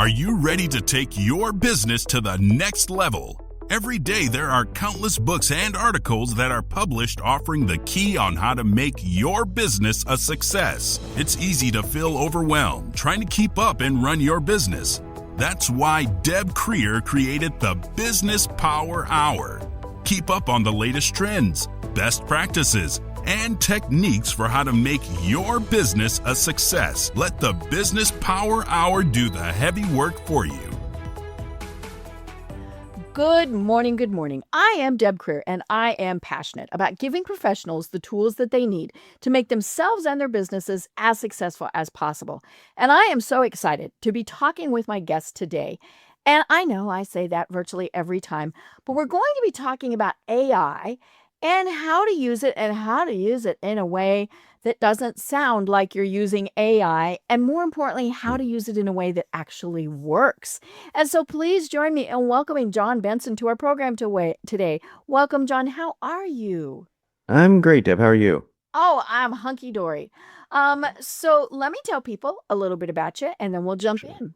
Are you ready to take your business to the next level? Every day there are countless books and articles that are published offering the key on how to make your business a success. It's easy to feel overwhelmed trying to keep up and run your business. That's why Deb Creer created the Business Power Hour. Keep up on the latest trends, best practices, and techniques for how to make your business a success. Let the Business Power Hour do the heavy work for you. Good morning, good morning. I am Deb Creer, and I am passionate about giving professionals the tools that they need to make themselves and their businesses as successful as possible. And I am so excited to be talking with my guest today. And I know I say that virtually every time, but we're going to be talking about AI and how to use it and how to use it in a way that doesn't sound like you're using AI, and more importantly, how to use it in a way that actually works. And so please join me in welcoming Jon Benson to our program today. Welcome, Jon. How are you? I'm great, Deb. How are you? Oh, I'm hunky-dory. So let me tell people a little bit about you, and then we'll jump in.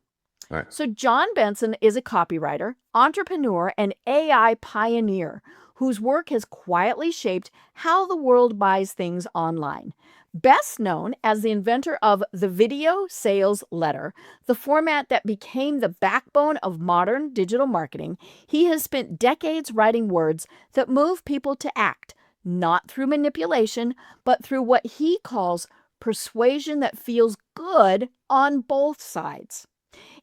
All right. So Jon Benson is a copywriter, entrepreneur, and AI pioneer whose work has quietly shaped how the world buys things online. Best known as the inventor of the video sales letter, the format that became the backbone of modern digital marketing, he has spent decades writing words that move people to act, not through manipulation, but through what he calls persuasion that feels good on both sides.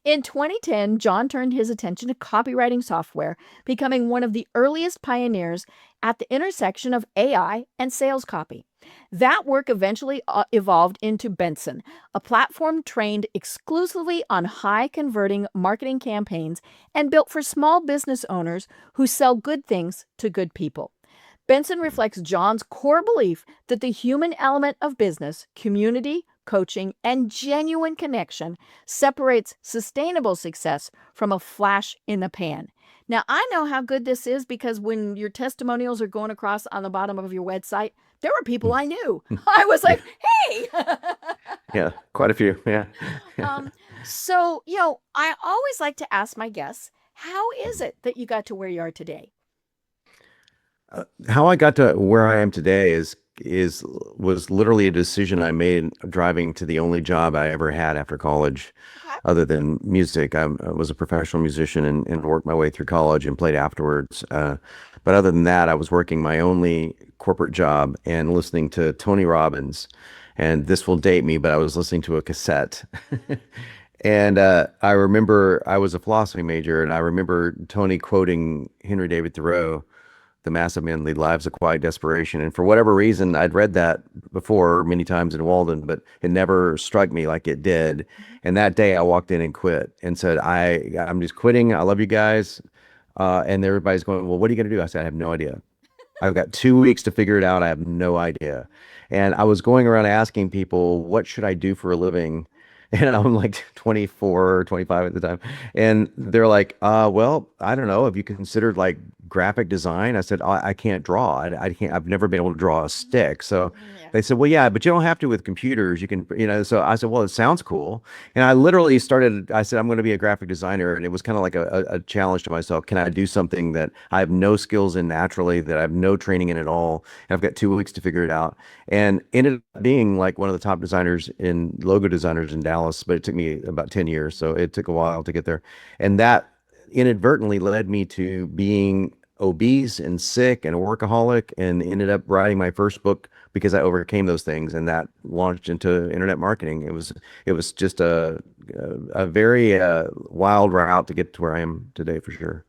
In 2010, Jon turned his attention to copywriting software, becoming one of the earliest pioneers at the intersection of AI and sales copy. That work eventually evolved into Benson, a platform trained exclusively on high-converting marketing campaigns and built for small business owners who sell good things to good people. Benson reflects Jon's core belief that the human element of business, community, coaching, and genuine connection separates sustainable success from a flash in the pan. Now, I know how good this is because when your testimonials are going across on the bottom of your website, there were people I knew. I was like, hey! Yeah, quite a few. Yeah. So, I always like to ask my guests, how is it that you got to where you are today? How I got to where I am today was literally a decision I made driving to the only job I ever had after college, Okay. other than music. I was a professional musician and worked my way through college and played afterwards. But other than that, I was working my only corporate job and listening to Tony Robbins. And this will date me, but I was listening to a cassette. And I remember I was a philosophy major, and I remember Tony quoting Henry David Thoreau, "The massive men lead lives of quiet desperation." And for whatever reason, I'd read that before many times in Walden, but it never struck me like it did. And that day I walked in and quit and said, I'm just quitting. I love you guys. And everybody's going, "Well, what are you going to do?" I said, "I have no idea. I've got 2 weeks to figure it out. I have no idea." And I was going around asking people, what should I do for a living? And I'm like 24 or 25 at the time. And they're like, well, I don't know. Have you considered like graphic design? I said, I can't draw. I can't, I've never been able to draw a stick. So Yeah. they said, well, yeah, but you don't have to with computers. You can, so I said, well, it sounds cool. And I literally I said, I'm going to be a graphic designer. And it was kind of like a challenge to myself. Can I do something that I have no skills in naturally, that I have no training in at all? And I've got 2 weeks to figure it out. And ended up being like one of the top logo designers in Dallas, but it took me about 10 years. So it took a while to get there. And that inadvertently led me to being obese and sick and a workaholic, and ended up writing my first book because I overcame those things, and that launched into internet marketing. It was just a very wild route to get to where I am today, for sure.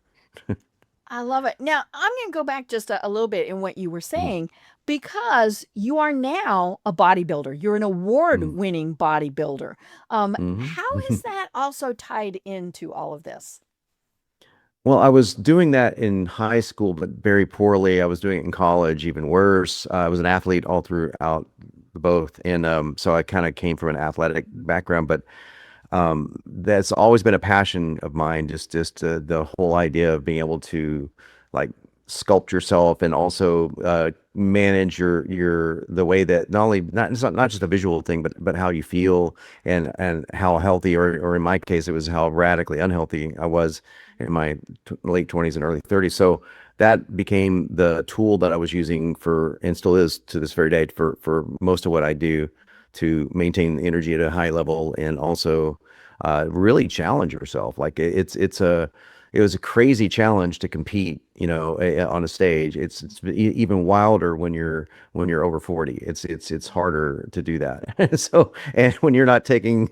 I love it. Now, I'm going to go back just a little bit in what you were saying because you are now a bodybuilder. You're an award-winning bodybuilder. How is that also tied into all of this? Well, I was doing that in high school, but very poorly. I was doing it in college, even worse. I was an athlete all throughout both, and so I kind of came from an athletic background. But that's always been a passion of mine. Just the whole idea of being able to like sculpt yourself and also manage the way that not only not it's not just a visual thing, but how you feel and how healthy or in my case it was how radically unhealthy I was in my late 20s and early 30s. So that became the tool that I was using for, and still is to this very day, for most of what I do to maintain the energy at a high level and also really challenge yourself. Like it was a crazy challenge to compete, on a stage. It's even wilder when you're over 40. It's harder to do that. So, and when you're not taking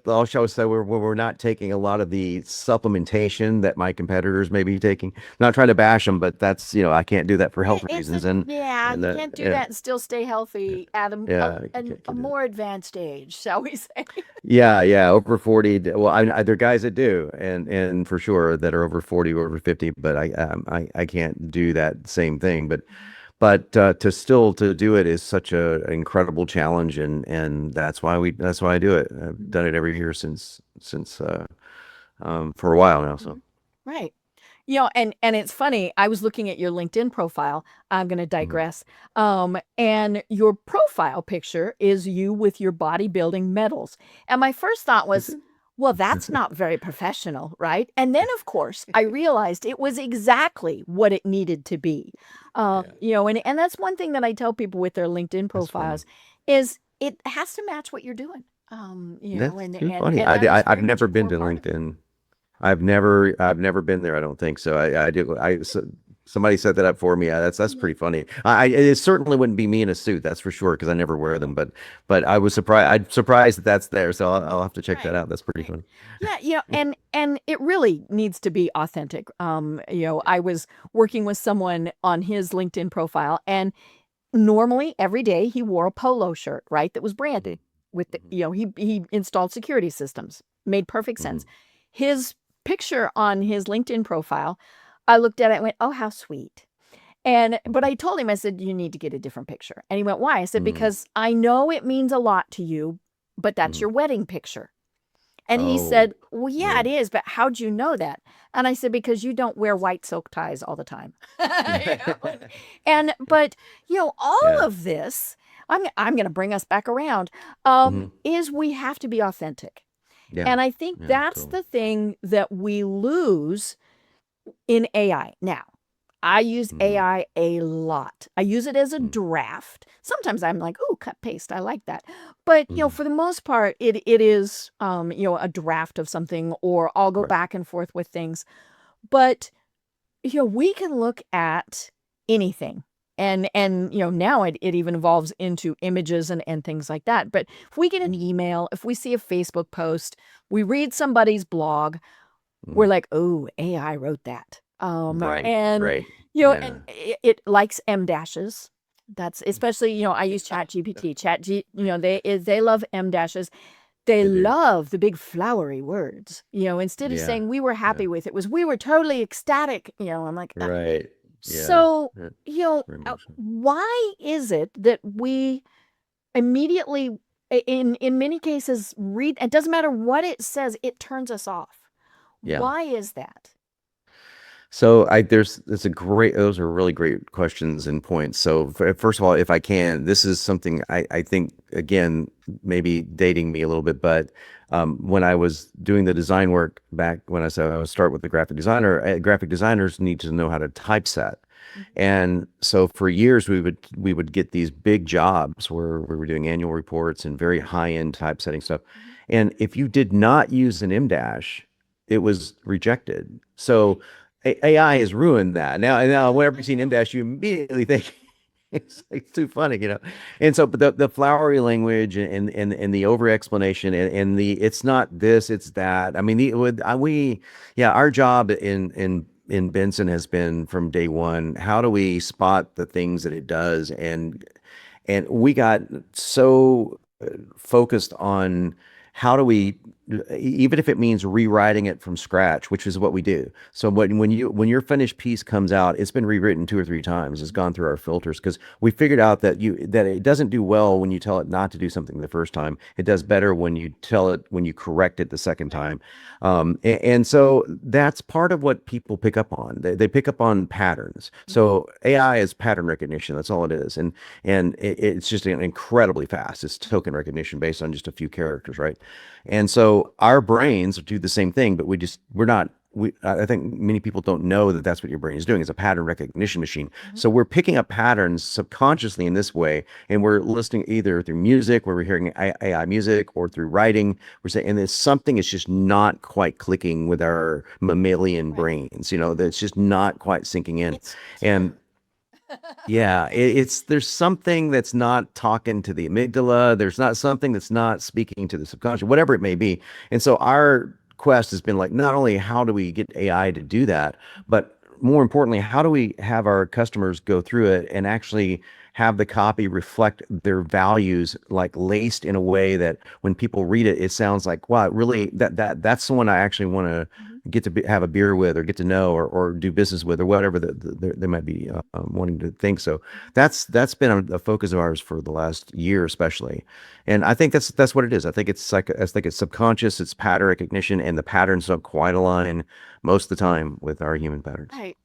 I'll shall say we're not taking a lot of the supplementation that my competitors may be taking. Not trying to bash them, but that's, I can't do that for health reasons. Yeah, And you can't do that and still stay healthy at yeah, I a can't do more advanced age, shall we say? Yeah, over 40. Well, there are guys that do, and for sure that are over 40 or over 50, but I can't do that same thing. But to do it is such an incredible challenge, and that's why I do it. I've done it every year since for a while now. So Right. And it's funny, I was looking at your LinkedIn profile. I'm going to mhm. digress. And your profile picture is you with your bodybuilding medals. And my first thought Is was, it? well, that's not very professional, right? And then, of course, I realized it was exactly what it needed to be. Yeah, And that's one thing that I tell people with their LinkedIn that's funny. profiles is it has to match what you're doing. That's too funny. And that is I've very much never a been core to part of it. LinkedIn. I've never been there. I don't think so. I do. Somebody set that up for me. That's Yeah. pretty funny. It certainly wouldn't be me in a suit. That's for sure. Because I never wear them. But I was surprised. I'm surprised that that's there. So I'll have to check that Right. out. That's pretty Right. funny. Yeah, and it really needs to be authentic. I was working with someone on his LinkedIn profile, and normally every day he wore a polo shirt, right, that was Mhm, branded with mhm, he installed security systems. Made perfect sense. mhm, His picture on his LinkedIn profile, I looked at it and went, "Oh, how sweet." But I told him, I said, "You need to get a different picture." And he went, "Why?" I said, mhm, "Because I know it means a lot to you, but that's mhm. your wedding picture." And he Oh, said, "Well, yeah, yeah. it is, but how'd you know that?" And I said, "Because you don't wear white silk ties all the time." You know? But all Yeah. of this, I'm going to bring us back around, Mhm. is we have to be authentic. Yeah. And I think Yeah. that's Totally. the thing that we lose in AI. Now, I use Mhm, AI a lot. I use it as a mhm, draft. Sometimes I'm like, "Oh, cut paste. I like that." But, mhm. for the most part, it is a draft of something, or I'll go Right. back and forth with things. But, we can look at anything. And now it even evolves into images and things like that. But if we get an email, if we see a Facebook post, we read somebody's blog, we're Mhm. like, "Oh, AI wrote that." Right. And Right. and Yeah. it likes M dashes. That's especially, I use Chat GPT. They love M dashes. They They do. love the big flowery words. Instead of Yeah. saying we were Yeah. happy with it, was we were totally ecstatic. I'm like, Right. Yeah. so Yeah. Very much so. why is it that we immediately, in many cases, read? It doesn't matter what it says; it turns us off. Yeah. Why is that? So those are really great questions and points. So first of all, if I can, this is something I think, again, maybe dating me a little bit, but when I was doing the design work back when I said I would start with the graphic designer, graphic designers need to know how to typeset. Mhm. And so for years we would get these big jobs where we were doing annual reports and very high-end typesetting stuff. Mhm. And if you did not use an M dash, it was rejected. So Right. AI has ruined that. Now whenever you see an M dash, you immediately think it's too funny. And so, but the flowery language and the over explanation and the it's not this, it's that. I mean, yeah, our job in Benson has been from day one. How do we spot the things that it does? And we got so focused on how do we even if it means rewriting it from scratch, which is what we do. So when your finished piece comes out, it's been rewritten 2 or 3 times. It's gone through our filters because we figured out that it doesn't do well when you tell it not to do something the first time. It does better when you correct it the second time. And so that's part of what people pick up on. They pick up on patterns. So AI is pattern recognition. That's all it is. And it's just incredibly fast. It's token recognition based on just a few characters, right? And so our brains do the same thing, but I think many people don't know that that's what your brain is doing. It's a pattern recognition machine. So we're picking up patterns subconsciously in this way, and we're listening either through music, where we're hearing AI music, or through writing. We're saying, and there's something is just not quite clicking with our mammalian brains. That's just not quite sinking in. And yeah, there's something that's not talking to the amygdala. There's not something that's not speaking to the subconscious, whatever it may be. And so our quest has been like, not only how do we get AI to do that, but more importantly, how do we have our customers go through it and actually have the copy reflect their values, like laced in a way that when people read it, it sounds like, wow, really that's the one I actually want to get to have a beer with, or get to know, or do business with, or whatever they might be wanting to think. So that's been a focus of ours for the last year, especially. And I think that's what it is. I think it's subconscious, it's pattern recognition, and the patterns don't quite align most of the time with our human patterns. Right.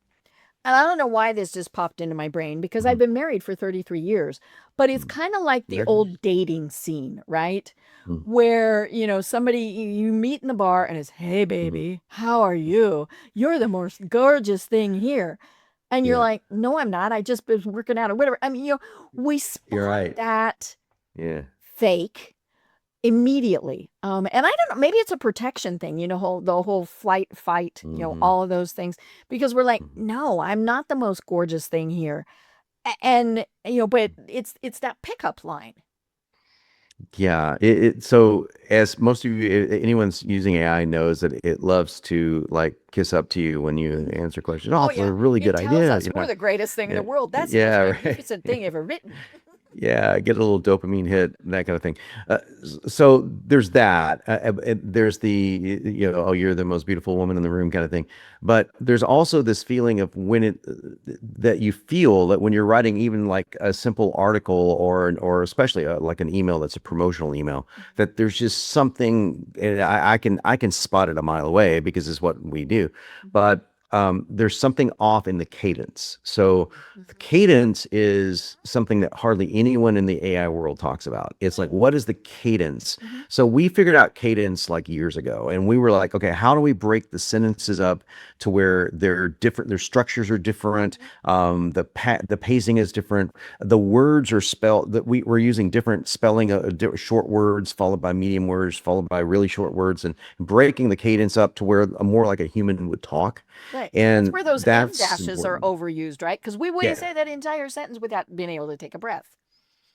And I don't know why this just popped into my brain, because I've Mhm. been married for 33 years, but it's Mhm. kind of like the Congratulations. old dating scene, right? Mhm. Where, somebody you meet in the bar and it's, "Hey, Mhm. baby, how are you? You're the most gorgeous thing here." And you're Yeah, like, "No, I'm not. I just been working out," or whatever. I mean, we you're spot right. that Yeah. fake immediately. And I don't know, maybe it's a protection thing, the whole flight, fight, Hmm. all of those things, because we're like, no, I'm not the most gorgeous thing here. And, but it's that pickup line. Yeah. So as most of you, anyone's using AI knows that it loves to like kiss up to you when you answer questions. Oh, Oh, it's a yeah. really good It tells idea. us we're the greatest thing in the Yeah, world. That's the most yeah, right. magnificent thing ever written. Yeah, get a little dopamine hit, that kind of thing. So there's that. There's oh, you're the most beautiful woman in the room kind of thing. But there's also this feeling of that you feel that when you're writing even like a simple article, or especially like an email that's a promotional email, that there's just something, and I can spot it a mile away because it's what we do. But there's something off in the cadence. So the cadence is something that hardly anyone in the AI world talks about. It's like, what is the cadence? Mhm. So we figured out cadence like years ago, and we were like, okay, how do we break the sentences up to where they're different? Their structures are different. The pacing is different. The words are spelled that we're using different spelling, short words followed by medium words followed by really short words, and breaking the cadence up to where more like a human would talk. Right. That's And where those M that's dashes are important. overused, right? Because we wouldn't Yeah. say that entire sentence without being able to take a breath.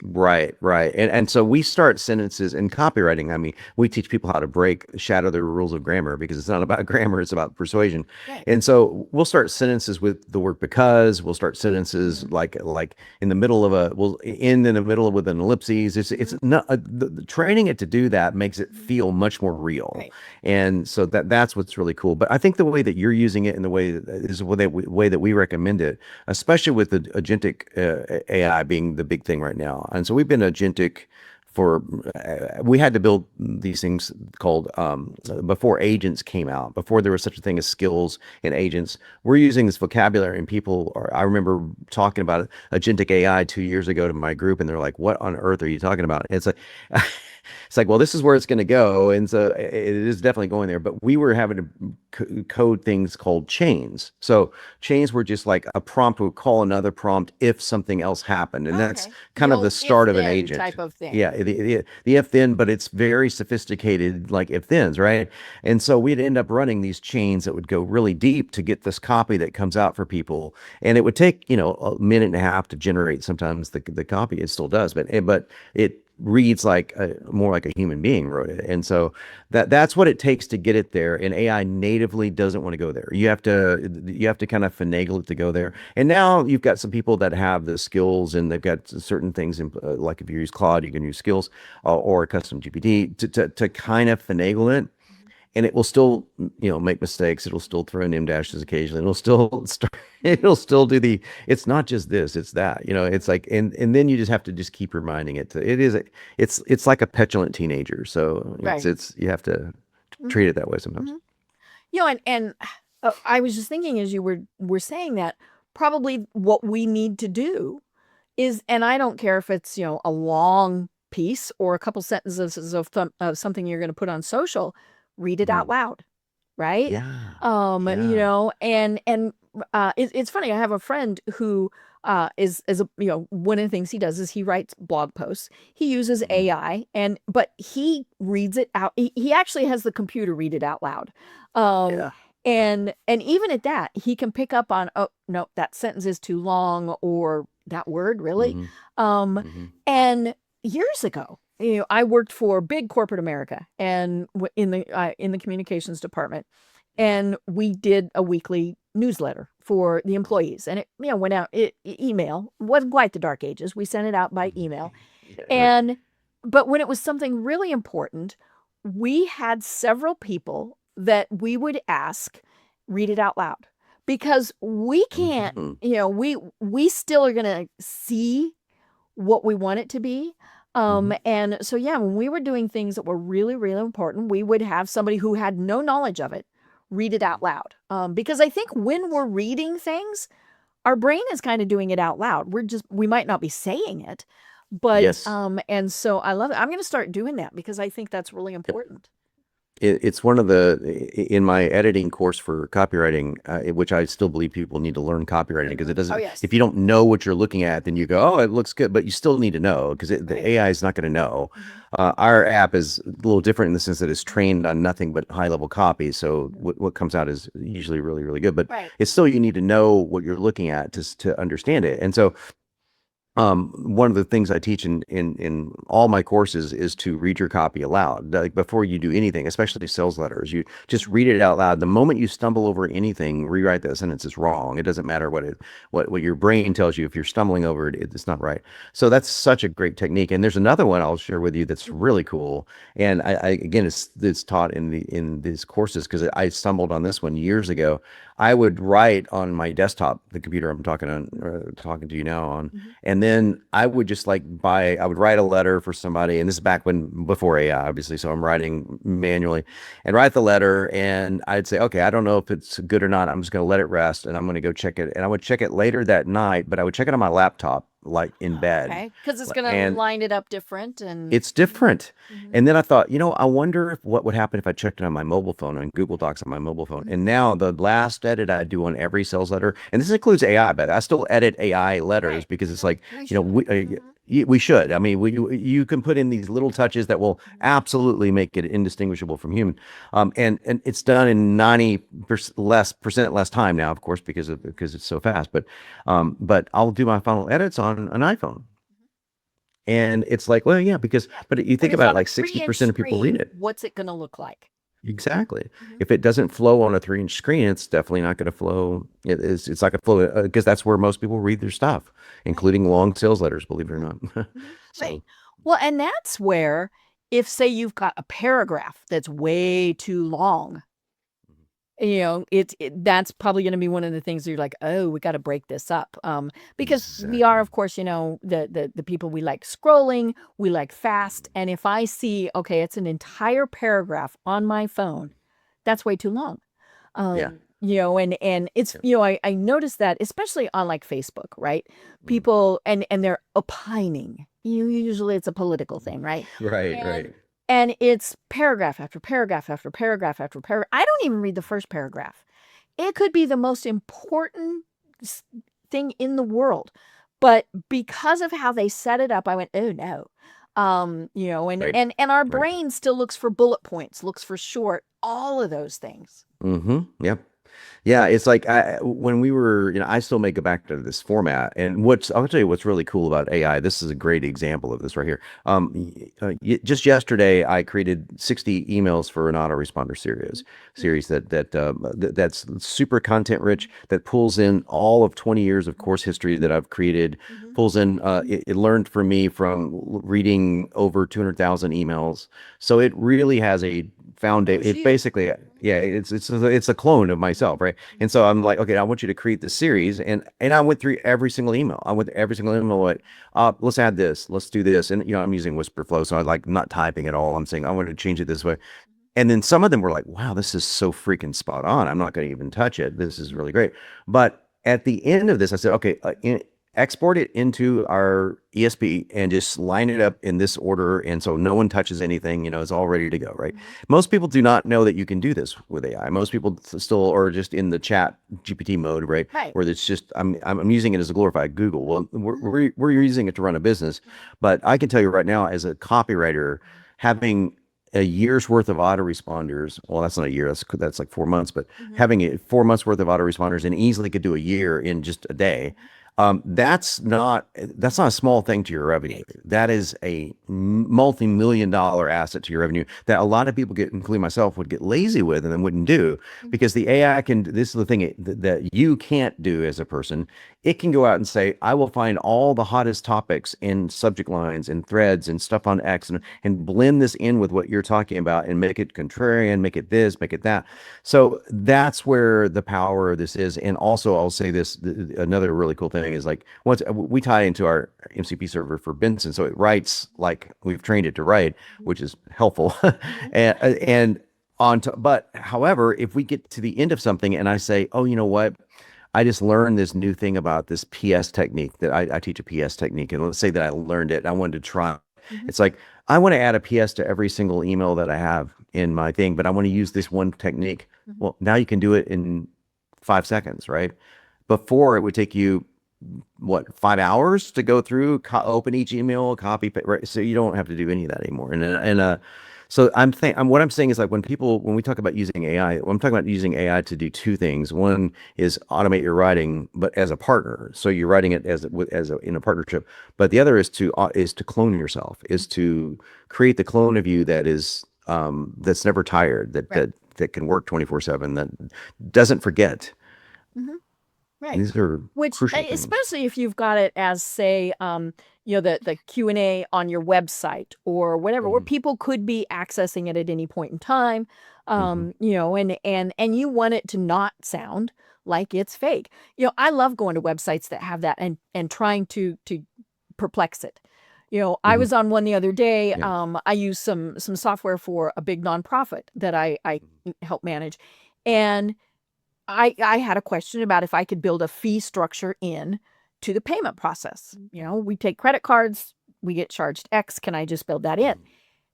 Right, right. And so we start sentences in copywriting. I mean, we teach people how to shatter the rules of grammar, because it's not about grammar, it's about persuasion. Right. And so we'll start sentences with the word because, we'll start sentences Mhm. like in the middle of we'll end in the middle with an ellipses. It's Mhm. not the training it to do that makes it Mhm. feel much more real. Right. And so that's what's really cool. But I think the way that you're using it and the way that is the way that we recommend it, especially with the agentic AI being the big thing right now. And so we've been agentic for, we had to build these things called, before agents came out, before there was such a thing as skills and agents. We're using this vocabulary, and I remember talking about agentic AI 2 years ago to my group, and they're like, what on earth are you talking about? And it's like, it's like, well, this is where it's going to go. And so it is definitely going there. But we were having to code things called chains. So chains were just like a prompt would call another prompt if something else happened. And that's Okay. The kind of the old if start of an then agent. type of thing. Yeah, the if then, but it's very sophisticated, like if thens, right? And so we'd end up running these chains that would go really deep to get this copy that comes out for people. And it would take, a minute and a half to generate sometimes the copy. It still does, but it reads like more like a human being wrote it. And so that's what it takes to get it there. And AI natively doesn't want to go there. You have to kind of finagle it to go there. And now you've got some people that have the skills, and they've got certain things in, like if you use Claude, you can use skills, or custom GPT to kind of finagle it. and it will still, make mistakes. It'll still throw in M dashes occasionally. It'll still start, it'll still do it's not just this, it's that, it's like, and then you just have to just keep reminding it it's like a petulant teenager. So Right. you have to Mhm. treat it that way sometimes. Mhm. And I was just thinking as you were saying that probably what we need to do is, and I don't care if it's, a long piece or a couple sentences of something you're going to put on social, read it out Mhm. loud, right? Yeah. Yeah. It's funny. I have a friend who is one of the things he does is he writes blog posts. He uses Mhm. AI, but he reads it out. He actually has the computer read it out loud. Um, Yeah. and even at that, he can pick up on, oh no, that sentence is too long, or that word really. Mhm. Um, Mhm. and years ago, I worked for big corporate America and in the communications department, Yeah. and we did a weekly newsletter for the employees, and it went out email. Wasn't quite the dark ages. We sent it out by Mhm. email, Yeah. Right. and but when it was something really important, we had several people that we would ask read it out loud, because we can't, Mhm. we still are going to see what we want it to be. Mhm. And so, yeah, when we were doing things that were really, really important, we would have somebody who had no knowledge of it read it Mhm. out loud. Because I think when we're reading things, our brain is kind of doing it out loud. We might not be saying it, but, Yes. and so I love it. I'm going to start doing that because I think that's really important. It's one of in my editing course for copywriting, which I still believe people need to learn copywriting, because it Oh, doesn't, yes. if you don't know what you're looking at, then you go, oh, it looks good, but you still need to know, because the Right. AI is not going to know. Mhm. Our app is a little different in the sense that it's Mhm. trained on nothing but high level copy. So Mhm. what comes out is usually really, really good, but Right. it's still, you need to know what you're looking at to understand it. And so one of the things I teach in all my courses is to read your copy aloud. Like before you do anything, especially sales letters, you just Mhm. read it out loud. The moment you stumble over anything, rewrite that sentence is wrong. It doesn't matter what your brain tells you. If you're stumbling over it, it's not right. So that's such a great technique. And there's another one I'll share with you that's Mhm. really cool. And I again, it's taught in these courses, because I stumbled on this one years ago. I would write on my desktop, the computer I'm talking to you now on, Mhm. and then I would just I would write a letter for somebody. And this is back before AI, obviously. So I'm writing manually and write the letter. And I'd say, okay, I don't know if it's good or not. I'm just going to let it rest, and I'm going to go check it. And I would check it later that night, but I would check it on my laptop, like in bed. Okay. Because it's going to And line it up different. And it's different. Mhm. And then I thought, I wonder if what would happen if I checked it on my mobile phone, on Google Docs on my mobile phone. Mhm. And now the last edit I do on every sales letter, and this includes AI, but I still edit AI letters, Right. because it's Mhm. like, We should. Mhm. we should. I mean, you can put in these little touches that will Mhm. absolutely make it indistinguishable from human. And it's done in 90% less time now, of course, because it's so fast. But I'll do my final edits on an iPhone. And it's like, well, yeah, Yeah. but you If think it's about it, on a like 3-inch 60% of people read screen, it. what's it going to look like? Exactly. Mhm. If it doesn't flow on a 3-inch screen, it's definitely not going to flow. It's not going to flow, because that's where most people read their stuff, Right. including long sales letters, believe it or Mhm. not. Mhm. Right. So, Well, and that's where, if say you've got a paragraph that's way too long, that's probably going to be one of the things that you're like, oh, we got to break this up. Because we are, exactly. of course, the people, we like scrolling, we like fast, and if I see, okay, it's an entire paragraph on my phone, that's way too long. Yeah. And it's, Yeah. I noticed that especially on like Facebook, right? Mhm. People, and they're opining. Usually it's a political thing, right? Right, And right. and it's paragraph after paragraph after paragraph after paragraph. I don't even read the first paragraph. It could be the most important s- thing in the world, but because of how they set it up, I went, oh no. And Right, and our right. brain still looks for bullet points, looks for short, all of those things. Yep. Yeah, it's like when we were, I still may go back to this format. And I'll tell you what's really cool about AI. This is a great example of this right here. Just yesterday, I created 60 emails for an autoresponder series that's super content rich, that pulls in all of 20 years of course history that I've created. Mhm. Pulls in, it learned from me from reading over 200,000 emails. So it really has a foundation. It's basically, yeah, it's a clone of myself, right? And so I'm like, okay, I want you to create this series, and I went through every single email. I went through every single email. Like, let's add this, let's do this, and I'm using whisper flow, so I like not typing at all. I'm saying I want to change it this way, and then some of them were like, wow, this is so freaking spot on. I'm not going to even touch it. This is really great. But at the end of this, I said, okay, export it into our ESP and just line it up in this order. And so no one touches anything, it's all ready to go, right? Most people do not know that you can do this with AI. Most people still are just in the chat GPT mode, right? Where it's just, I'm using it as a glorified Google. Well, we're using it to run a business. But I can tell you right now, as a copywriter, having a year's worth of autoresponders. Well, that's not a year. That's like 4 months. But having 4 months worth of autoresponders and easily could do a year in just a day. That's not a small thing to your revenue. That is a multi-million-dollar asset to your revenue that a lot of people, including myself, would get lazy with and then wouldn't do, because the AI can. This is the thing that you can't do as a person. It can go out and say, I will find all the hottest topics and subject lines and threads and stuff on X and blend this in with what you're talking about and make it contrarian, make it this, make it that. So that's where the power of this is. And also, I'll say this, another really cool thing is, like, once we tie into our MCP server for Benson, so it writes like we've trained it to write, which is helpful. and but however, if we get to the end of something and I say, oh, you know what? I just learned this new thing about this PS technique that I teach a PS technique. And let's say that I learned it and I wanted to try. It's like, I want to add a PS to every single email that I have in my thing, but I want to use this one technique. Well, now you can do it in 5 seconds, right? Before, it would take you, what, 5 hours to go through, open each email, copy, right? So you don't have to do any of that anymore. So what I'm saying is, like, when we talk about using AI, I'm talking about using AI to do two things. One is automate your writing, but as a partner. So you're writing it in a partnership. But the other is to clone yourself, is to create the clone of you that is that's never tired, that can work 24/7, that doesn't forget. Right. These are crucial things. Especially if you've got it as, say, the Q&A on your website or whatever, where people could be accessing it at any point in time, and you want it to not sound like it's fake. I love going to websites that have that and trying to perplex it. I was on one the other day. I use some software for a big nonprofit that I help manage, and I had a question about if I could build a fee structure in to the payment process. We take credit cards, we get charged X. Can I just build that in?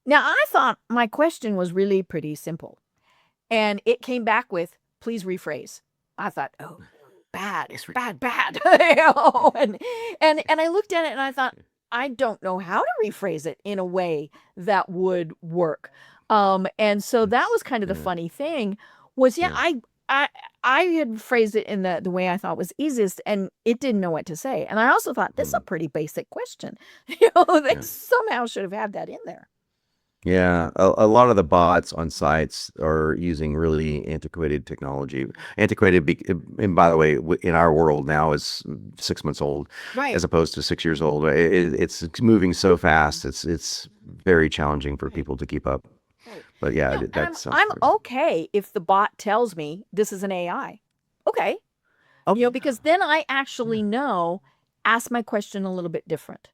Now, I thought my question was really pretty simple, and it came back with, please rephrase. I thought, oh, bad, bad. And I looked at it and I thought, I don't know how to rephrase it in a way that would work. And so that was kind of the funny thing was, I had phrased it in the way I thought was easiest, and it didn't know what to say. And I also thought, this is a pretty basic question. They somehow should have had that in there. Yeah, a lot of the bots on sites are using really antiquated technology. And by the way, in our world now is 6 months old, as opposed to 6 years old. It's moving so fast. It's very challenging for people to keep up. But yeah, I'm okay if the bot tells me this is an AI. Okay. Because then I actually know, ask my question a little bit different.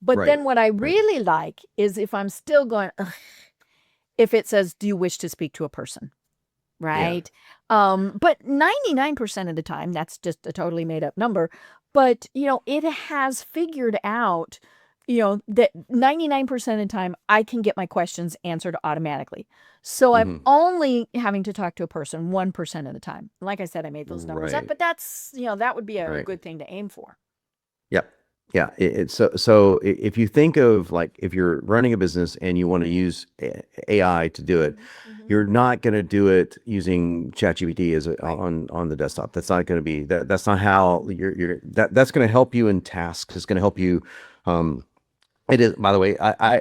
But then what I really like is if I'm still going, ugh, if it says, do you wish to speak to a person? Right. But 99% of the time, that's just a totally made up number. But, it has figured out, that 99% of the time I can get my questions answered automatically. So I'm only having to talk to a person 1% of the time. Like I said, I made those numbers up, but that's, that would be a good thing to aim for. Yep. Yeah. So if you think of, like, if you're running a business and you want to use AI to do it, you're not going to do it using ChatGPT on the desktop. That's not going to be that's not how that's going to help you in tasks. It's going to help you. It is, by the way,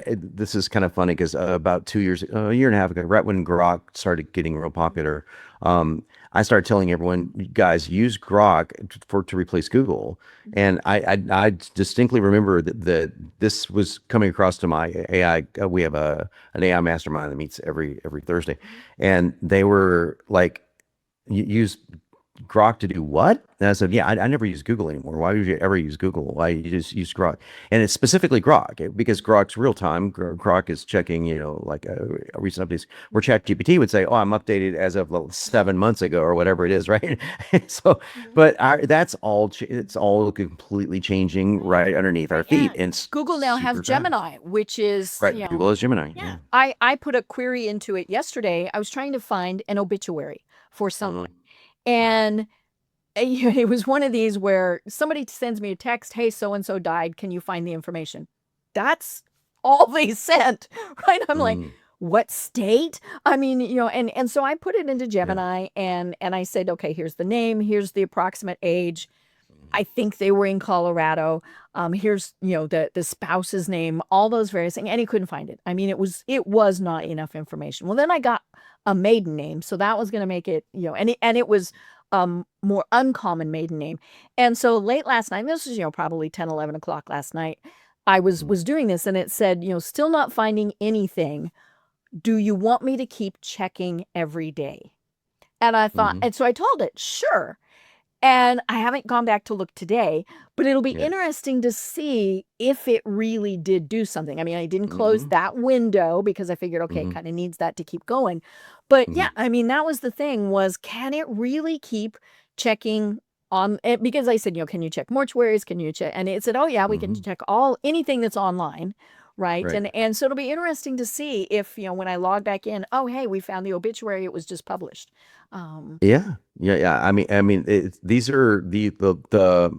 this is kind of funny because about 2 years, a year and a half ago, right when Grok started getting real popular, I started telling everyone, "You guys, use Grok to replace Google." And I distinctly remember that this was coming across to my AI. We have an AI mastermind that meets every Thursday, and they were like, "You use Grok to do what?" And I said, "Yeah, I never use Google anymore. Why would you ever use Google? Why you just use Grok?" And it's specifically Grok because Grok's real time. Grok is checking, like recent updates. Where ChatGPT would say, "Oh, I'm updated as of 7 months ago," or whatever it is, right? So, Mhm. but that's all. It's all completely changing right underneath our Right. feet, Yeah. and it's Google now has super fast. Gemini, which is, Right? Google is Gemini. yeah. Yeah. I put a query into it yesterday. I was trying to find an obituary for Mhm. someone. And it was one of these where somebody sends me a text, "Hey, so and so died. Can you find the information?" That's all they sent, right? I'm like, Mm. "What state?" I mean, and so I put it into Yeah. Gemini and I said, "Okay, here's the name, here's the approximate age. I think they were in Colorado. Here's, the spouse's name, all those various things." And he couldn't find it. I mean, it was not enough information. Well, then I got a maiden name, so that was going to make it, and it was more uncommon maiden name. And so late last night, this was, probably 10, 11 o'clock last night, I was Mhm. was doing this and it said, "Still not finding anything. Do you want me to keep checking every day?" And I thought, Mhm. and so I told it, "Sure." And I haven't gone back to look today, but it'll be Yeah. interesting to see if it really did do something. I mean, I didn't close Mhm. that window because I figured, okay, it Mhm. kind of needs that to keep going. But yeah, Mhm. I mean, that was the thing was, can it really keep checking on it? Because I said, can you check mortuaries? Can you check? And it said, oh yeah, we can Mhm. check anything that's online. Right. Right. And so it'll be interesting to see if, when I log back in, oh, hey, we found the obituary. It was just published. Um, Yeah. Yeah, yeah. I mean, these are the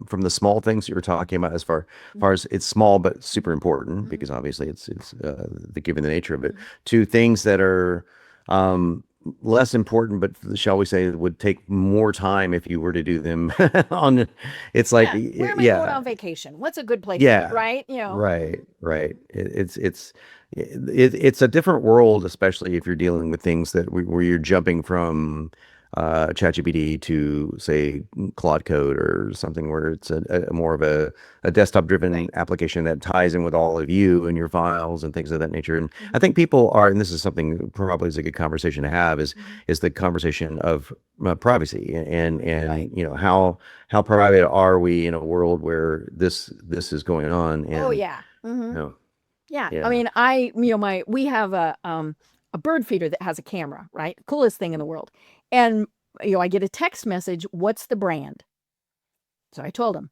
from the small things that you're talking about as far as it's small but super important mhm, because obviously it's the given the nature of it mhm. to things that are um less important but shall we say would take more time if you were to do them on it's like Yeah, where am I going yeah. on vacation? What's a good place to Yeah, right? right, right. Mhm, It's a different world, especially if you're dealing with things where you're jumping from ChatGPT to say Claude Code or something where it's a more of a desktop driven right. application that ties in with all of you and your files and things of that nature. And I Mhm, think people are, and this is something probably is a good conversation to have mhm. is the conversation of privacy and Right. how private are we in a world where this is going on Oh, and yeah. you Mhm. know Yeah. I yeah. mean, we have a bird feeder that has a camera, right? Coolest thing in the world. And, I get a text message, "What's the brand?" So I told him.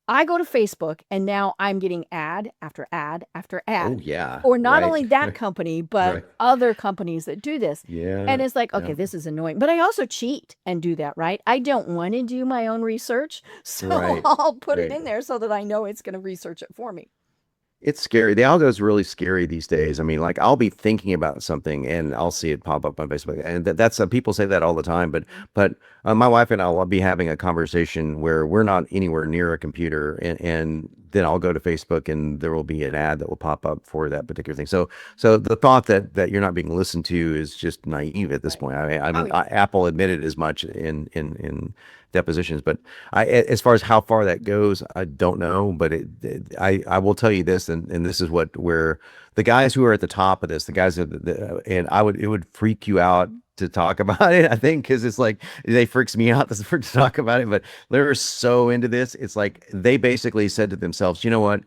I go to Facebook and now I'm getting ad after ad after Oh ad yeah, for not right. only that company, but Right. other companies that do this. Yeah. And it's like, okay, Yeah. this is annoying. But I also cheat and do that, right? I don't want to do my own research. So Right. I'll put it Right. in there so that I know it's going to research it for me. It's scary. The algo is really scary these days. I mean, like I'll be thinking about something and I'll see it pop up on Facebook, and that's people say that all the time. But Mhm. but my wife and I will be having a conversation where we're not anywhere near a computer, and then I'll go to Facebook and there will be an ad that will pop up for that particular thing. So the thought that you're not being listened to is just naive at this Right. point. I Oh, mean, yeah. Apple admitted as much in depositions, but as far as how far that goes, I don't know, but I will tell you this, and this is where the guys who are at the top of this, the guys and it would freak you out to talk about it. I think because it's like they freaks me out to talk about it, but they're so into this. It's like they basically said to themselves, you know what,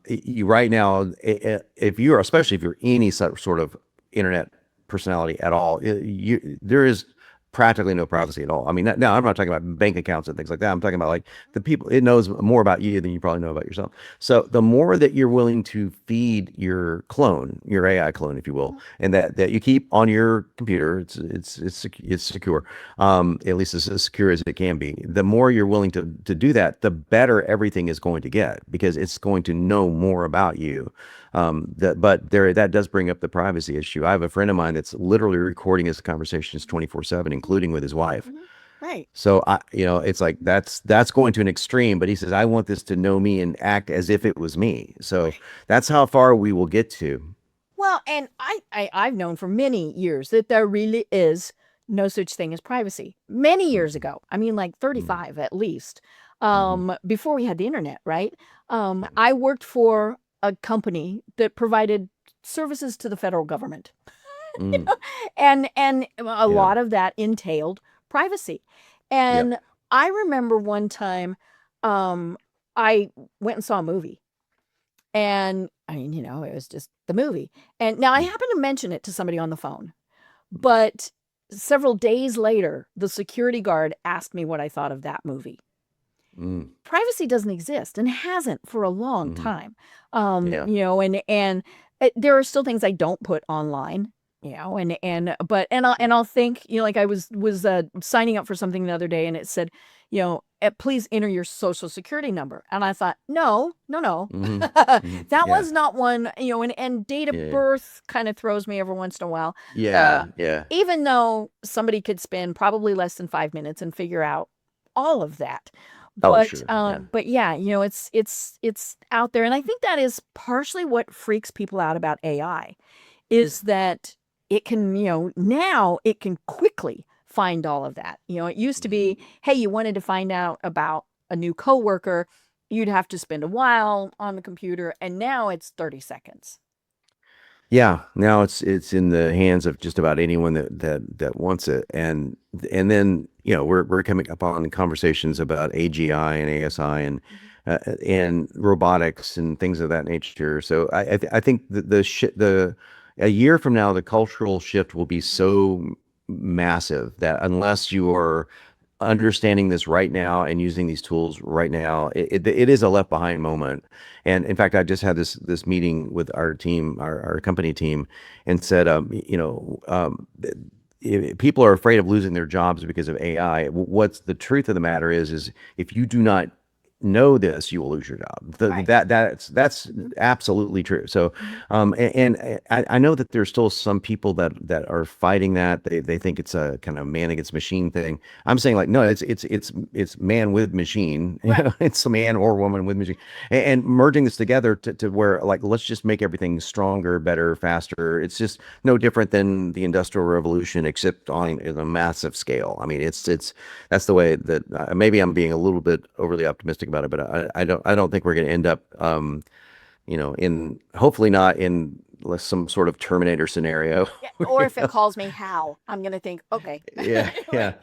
you right now, if you're especially if you're any sort of internet personality at all, there is practically no privacy at all. I mean, now I'm not talking about bank accounts and things like that. I'm talking about like the people, it knows more about you than you probably know about yourself. So the more that you're willing to feed your clone, your AI clone, if you will, Mhm. and that you keep on your computer, it's secure, at least it's as secure as it can be. The more you're willing to do that, the better everything is going to get because it's going to know more about you. But that does bring up the privacy issue. I have a friend of mine that's literally recording his conversations 24/7, including with his wife. Mhm. Right. So it's like that's going to an extreme. But he says, I want this to know me and act as if it was me. So Right. that's how far we will get to. Well, and I've known for many years that there really is no such thing as privacy. Many years ago, I mean like 35 at least, before we had the internet, right? I worked for a company that provided services to the federal government. Mm. And a Yeah. lot of that entailed privacy. Yep. And I remember one time I went and saw a movie. And I mean, it was just the movie. And now I happened to mention it to somebody on the phone. But several days later, the security guard asked me what I thought of that movie. Mm. Privacy doesn't exist and hasn't for a long Mhm. time. Yeah. And there are still things I don't put online, I'll think, like I was signing up for something the other day and it said, please enter your social security number. And I thought, no. Hmm. That Yeah. was not one, and date of Yeah. birth kind of throws me every once in a while. Yeah. Yeah. Even though somebody could spend probably less than 5 minutes and figure out all of that. Oh, But sure. Yeah. but yeah, it's out there. And I think that is partially what freaks people out about AI is that it can, now it can quickly find all of that. It used to be, hey, you wanted to find out about a new coworker, you'd have to spend a while on the computer, and now it's 30 seconds. Yeah, now it's in the hands of just about anyone that wants it, and then we're coming up on conversations about AGI and ASI and robotics and things of that nature. So I think the a year from now the cultural shift will be so massive that unless you are understanding this right now and using these tools right now, it is a left behind moment. And in fact, I just had this meeting with our team, our company team, and said, people are afraid of losing their jobs because of AI. What's the truth of the matter is if you do not know this, you will lose your job. Right. That's absolutely true. So, and I know that there's still some people that are fighting that. They think it's a kind of man against machine thing. I'm saying like, no, it's man with machine. Right. It's a man or woman with machine, and merging this together to where like let's just make everything stronger, better, faster. It's just no different than the Industrial Revolution, except on a massive scale. I mean, it's that's the way that maybe I'm being a little bit overly optimistic about it, but I don't think we're going to end up, in hopefully not in some sort of Terminator scenario. Yeah, or if it calls me Hal, I'm going to think, okay. Yeah, yeah,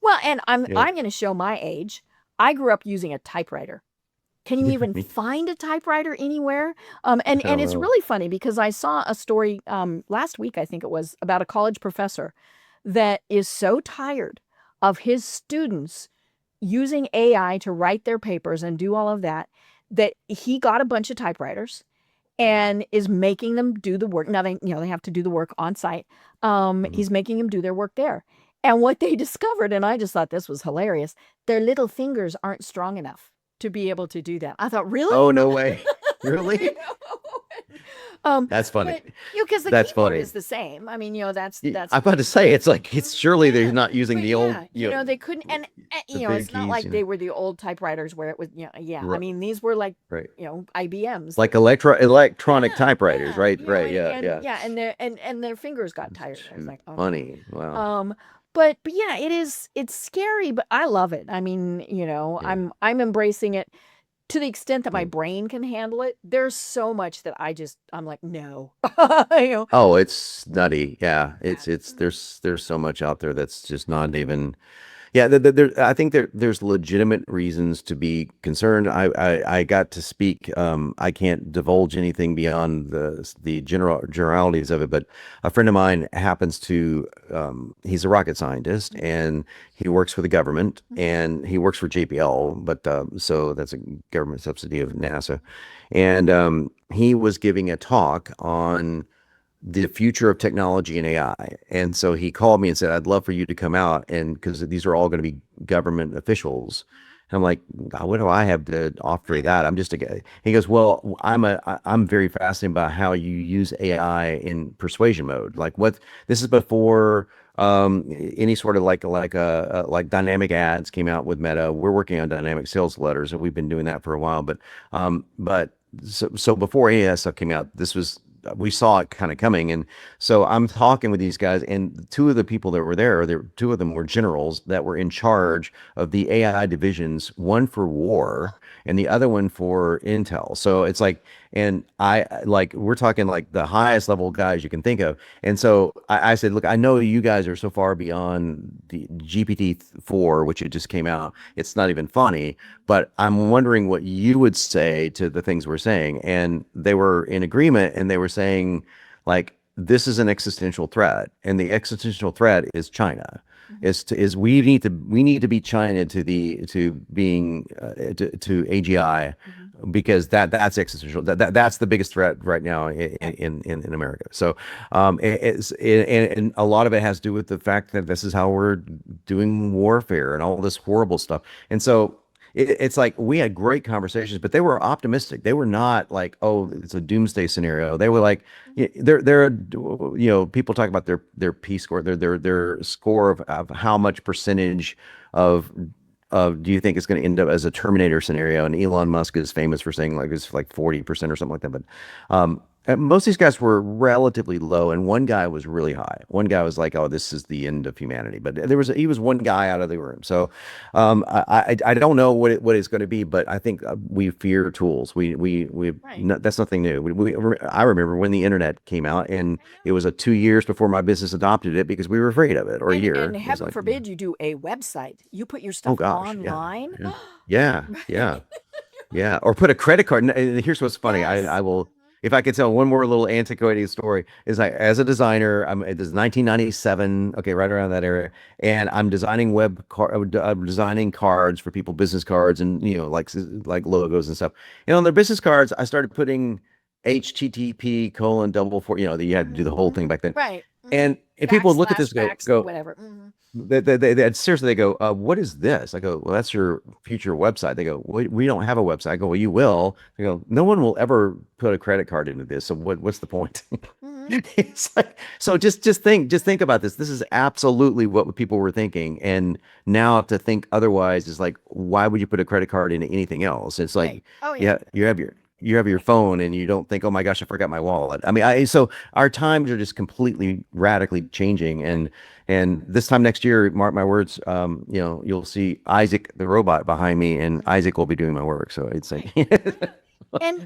Well, and I'm yeah. going to show my age. I grew up using a typewriter. Can you even find a typewriter anywhere? And I don't it's know. really funny because I saw a story last week, I think it was, about a college professor that is so tired of his students using AI to write their papers and do all of that, that he got a bunch of typewriters and is making them do the work. Now they have to do the work on site. Mhm. He's making them do their work there. And what they discovered, and I just thought this was hilarious, their little fingers aren't strong enough to be able to do that. I thought, really? Oh, no way. You Really? know? That's funny. But because the That's keyboard funny. is the same. I mean, that's I'm about to say it's like it's surely they're not using but the old, yeah, they couldn't, and the it's big not keys, like they were the old typewriters where it was, yeah. I Right, mean, these were like, right. IBMs. Like electronic Yeah, typewriters, right? Right. Yeah, and yeah. yeah, and their fingers got tired. I was Too like, oh my. funny. Wow. But yeah, it's scary, but I love it. I mean, Yeah. I'm embracing it to the extent that my Yeah. brain can handle it. There's so much that I'm like, no. Oh, it's nutty. Yeah, Yeah. it's there's so much out there that's just not even. Yeah, I think there's legitimate reasons to be concerned. I got to speak. I can't divulge anything beyond the generalities of it, but a friend of mine happens to. He's a rocket scientist and he works for the government and he works for JPL, but so that's a government subsidy of NASA, and he was giving a talk on the future of technology and AI. And so he called me and said, I'd love for you to come out and because these are all going to be government officials. And I'm like, "God, what do I have to offer that? I'm just a guy." He goes, well, I'm very fascinated by how you use AI in persuasion mode. Like this is before any sort of like dynamic ads came out with Meta. We're working on dynamic sales letters and we've been doing that for a while. But so before any of that stuff came out, this was we saw it kind of coming. And so I'm talking with these guys, and two of the people that were there, two of them were generals that were in charge of the AI divisions, one for war and the other one for intel. So it's like, and we're talking like the highest level guys you can think of. And so I said, look, I know you guys are so far beyond the GPT-4, which it just came out. It's not even funny, but I'm wondering what you would say to the things we're saying. And they were in agreement, and they were saying, like, this is an existential threat, and the existential threat is China. We need to beat China to being to AGI, because that's existential. That's the biggest threat right now in America. So and a lot of it has to do with the fact that this is how we're doing warfare and all this horrible stuff. And so it's like we had great conversations, but they were optimistic. They were not like, oh, it's a doomsday scenario. They were like, they're people talk about their P score, their score of how much percentage of do you think it's going to end up as a Terminator scenario? And Elon Musk is famous for saying like it's like 40% or something like that. But most of these guys were relatively low, and one guy was really high. One guy was like, "Oh, this is the end of humanity." But he was one guy out of the room. So I don't know what it's going to be, but I think we fear tools. That's nothing new. I remember when the internet came out, and it was 2 years before my business adopted it because we were afraid of it, or a year. And heaven forbid you do a website. You put your stuff online. Yeah. Or put a credit card. And here's what's funny. Yes. I will. If I could tell one more little antiquated story, is like, as a designer, it is 1997, okay, right around that area, and I'm designing designing cards for people, business cards, and like logos and stuff. And on their business cards, I started putting HTTP://. You had to do the whole thing back then, right? And people would look at this, go whatever. They seriously, they go, what is this? I go, well, that's your future website. They go, we don't have a website. I go, well, you will. They go, no one will ever put a credit card into this. So what's the point? It's like, so just think about this. This is absolutely what people were thinking. And now to think otherwise is like, why would you put a credit card into anything else? It's like, you have your phone, and you don't think, oh my gosh, I forgot my wallet. I mean, so our times are just completely radically changing. And this time next year, mark my words, you'll see Isaac the robot behind me, and Isaac will be doing my work. So it's like, and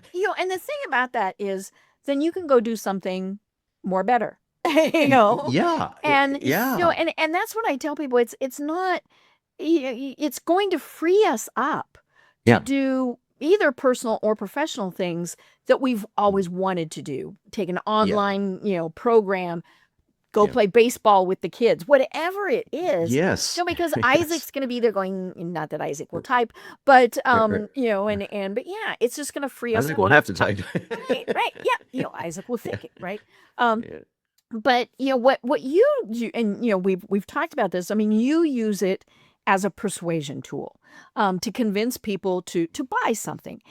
the thing about that is, then you can go do something more better. And that's what I tell people. It's not. It's going to free us up to do either personal or professional things that we've always wanted to do. Take an online, program, go play baseball with the kids, whatever it is. Yes. So because Isaac's going to be there going, not that Isaac will type, but, but yeah, it's just going to free us. Isaac won't have to type. right. Yeah. Isaac will think it, right? But what you do, and we've talked about this. I mean, you use it as a persuasion tool to convince people to buy something.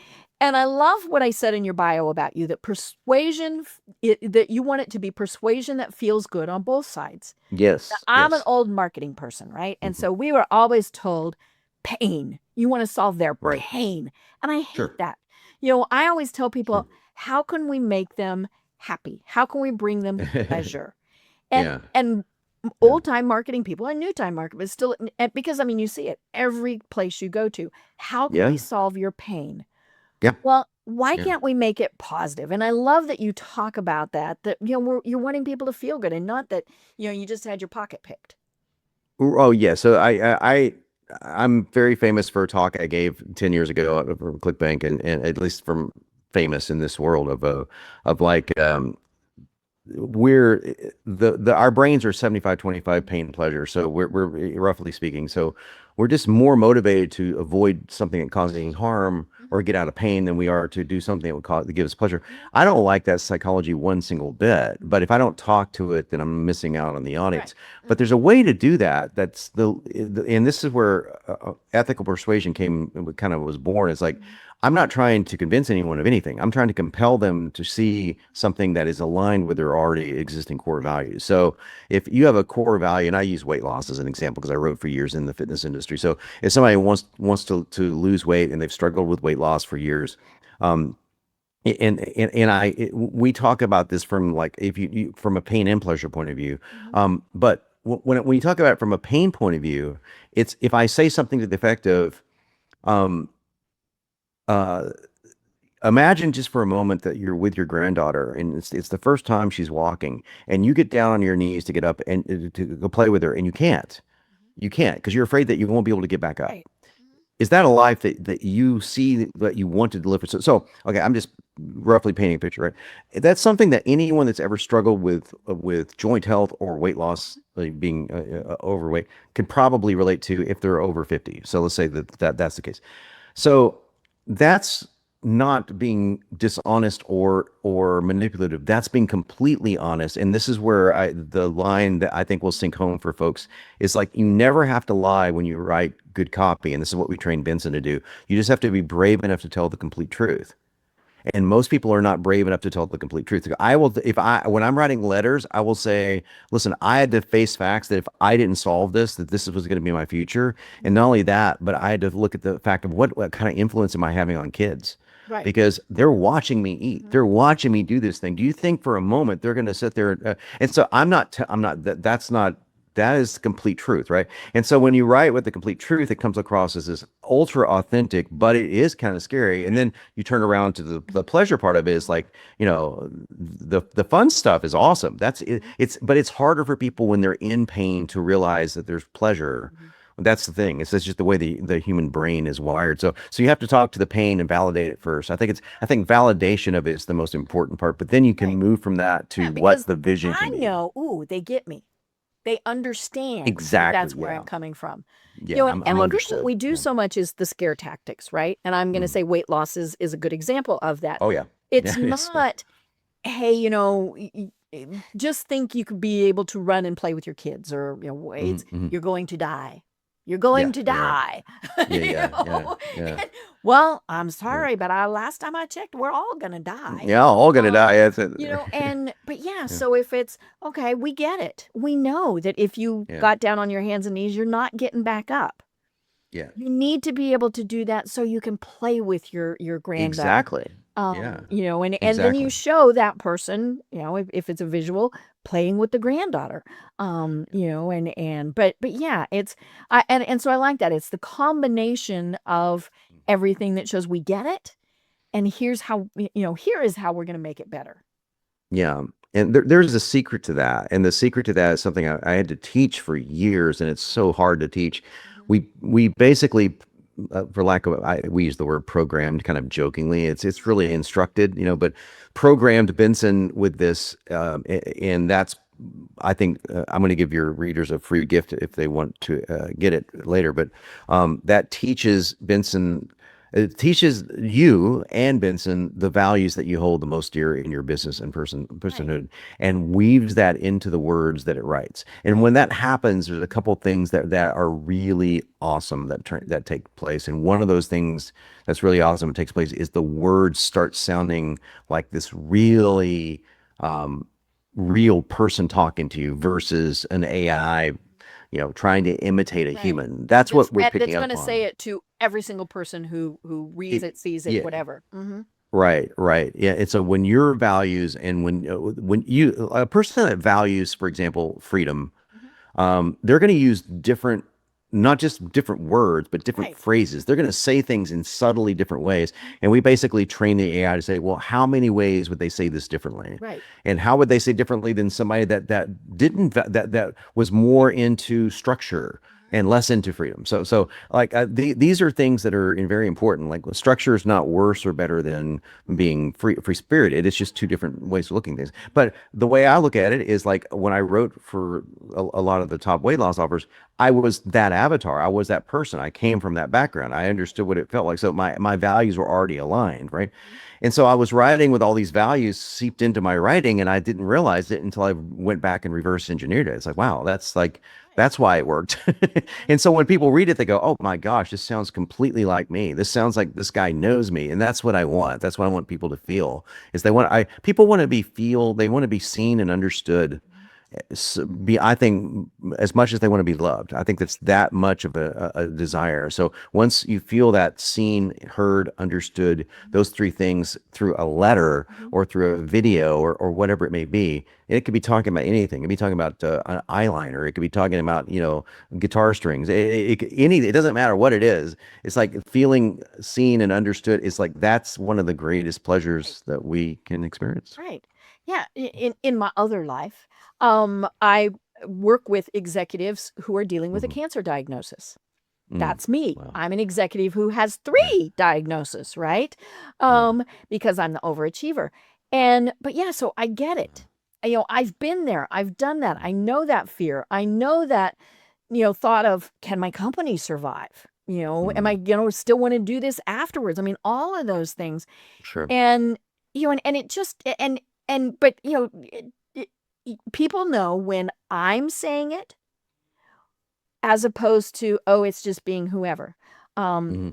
And I love what I said in your bio about you, that persuasion, that you want it to be persuasion that feels good on both sides. Yes. Now, I'm an old marketing person, right? And so we were always told pain. You want to solve their pain. And I hate that. I always tell people, how can we make them happy? How can we bring them pleasure? And old time marketing people and new time marketing, but still, because you see it every place you go to. How can we solve your pain? Yeah. Well, why can't we make it positive? And I love that you talk about that you're wanting people to feel good, and not that, you just had your pocket picked. Oh yeah. So I'm very famous for a talk I gave 10 years ago from ClickBank, and at least from famous in this world of like, our brains are 75-25 pain pleasure. So we're roughly speaking. So we're just more motivated to avoid something that causes harm or get out of pain than we are to do something that give us pleasure. I don't like that psychology one single bit, but if I don't talk to it, then I'm missing out on the audience. Right. But there's a way to do that. That's and this is where ethical persuasion was born. It's like, I'm not trying to convince anyone of anything. I'm trying to compel them to see something that is aligned with their already existing core values. So if you have a core value, and I use weight loss as an example because I wrote for years in the fitness industry. So if somebody wants to lose weight and they've struggled with weight loss for years, We talk about this from like if from a pain and pleasure point of view. Mhm. But when you talk about it from a pain point of view, it's if I say something to the effect of, um, uh, imagine just for a moment that you're with your granddaughter and it's the first time she's walking, and you get down on your knees to get up and to go play with her, and you can't. Mhm. You can't because you're afraid that you won't be able to get back up. Right. Mhm. Is that a life that you see that you want to deliver? So okay, I'm just roughly painting a picture, right? That's something that anyone that's ever struggled with joint health or weight loss, being overweight, can probably relate to if they're over 50. So let's say that's the case. So that's not being dishonest or manipulative. That's being completely honest. And this is where the line that I think will sink home for folks is like, you never have to lie when you write good copy. And this is what we train Benson to do. You just have to be brave enough to tell the complete truth. And most people are not brave enough to tell the complete truth. I will, if I, when I'm writing letters, I will say, listen, I had to face facts that if I didn't solve this, that this was going to be my future. And not only that, but I had to look at the fact of what kind of influence am I having on kids? Right. Because they're watching me eat. Mhm. They're watching me do this thing. Do you think for a moment they're going to sit there? And so I'm not, that's not, that is complete truth, right? And so when you write with the complete truth, it comes across as this ultra authentic, but it is kind of scary. And then you turn around to the pleasure part of it is like, the fun stuff is awesome. That's it, but it's harder for people when they're in pain to realize that there's pleasure. Mhm. That's the thing. It's just the way the human brain is wired. So you have to talk to the pain and validate it first. I think validation of it is the most important part, but then you can Right. move from that to Yeah, what because the vision I can be. know, ooh, they get me. They understand that Exactly. that's where I'm Yeah. coming from. Yeah. And I'm I think what understood. we do Yeah. so much is the scare tactics, right? And I'm going to Mm. say weight loss is a good example of that. Oh yeah. It's Yeah, it is. Yeah. not, hey, just think you could be able to run and play with your kids, or, Mhm, wait, mhm. you're going to die. You're going Yeah, to yeah, die. yeah, you yeah, yeah, know? yeah, And, well, I'm yeah. sorry, but last time I checked, we're all going to die. Yeah, all gonna Um, die. That's it. but yeah, Yeah, so if it's okay, we get it. We know that if you yeah, got down on your hands and knees, you're not getting back up. yeah. You need to be able to do that so you can play with your granddaughter. Exactly. Yeah, And then you exactly. show that person, if it's a visual, playing with the granddaughter. But yeah, and so I like that. It's the combination of everything that shows we get it, and here is how we're going to make it better. Yeah. And there's a secret to that. And the secret to that is something I had to teach for years, and it's so hard to teach. Mhm. We basically, for lack of, we use the word programmed kind of jokingly. It's really instructed, but programmed Benson with this, and that's, I think, I'm going to give your readers a free gift if they want to get it later. But that teaches Benson. It teaches you and Benson the values that you hold the most dear in your business and Right. personhood, and weaves that into the words that it writes. And Right. when that happens, there's a couple things that are really awesome that take place. And one of those things that's really awesome that takes place is the words start sounding like this really um, real person talking to you versus an AI, trying to imitate a Right. human. That's what we're That's picking going up to say on. it to every single person who reads It, it, sees it, yeah, whatever. Hmm. right, right. Yeah, it's a when your values and when you a person that values, for example, freedom, Hmm. they're going to use different, not just different words, but different Right. phrases. They're going to say things in subtly different ways. Mhm. And we basically train the AI to say, well, how many ways would they say this differently? Right. And how would they say differently than somebody that didn't that was more into structure Mhm. and less into freedom? So like these are things that are very important. Like structure is not worse or better than being free spirited. It's just two different ways of looking at things. But the way I look at it is like when I wrote for a lot of the top weight loss offers, I was that avatar. I was that person. I came from that background. I understood what it felt like. So my values were already aligned, right? Mhm. And so I was writing with all these values seeped into my writing, and I didn't realize it until I went back and reverse engineered it. It's like, wow, Right. that's why it worked. Mhm. And so when people read it, they go, oh my gosh, this sounds completely like me. This sounds like this guy knows me. And that's what I want. That's what I want people to feel is people want to be they want to be seen and understood. I think as much as they want to be loved, I think that's that much of a desire. So once you feel that seen, heard, understood, those three things through a letter Mhm. or through a video or whatever it may be, it could be talking about anything. It could be talking about an eyeliner. It could be talking about, guitar strings. It doesn't matter what it is. It's like feeling seen and understood. It's like that's one of the greatest Right. pleasures that we can experience. Right. Yeah. In my other life, I work with executives who are dealing with a Hmm. cancer diagnosis. Mm. That's me. Wow. I'm an executive who has Yeah. 3 diagnoses, right? Yeah. Because I'm the overachiever. But yeah, so I get it. I've been there. I've done that. I know that fear. I know that, thought of, can my company survive? Am I, Mm. still want to do this afterwards? I mean, all of those things. Sure. And, and it just, but, people know when I'm saying it as opposed to, oh, it's just being whoever. Hmm.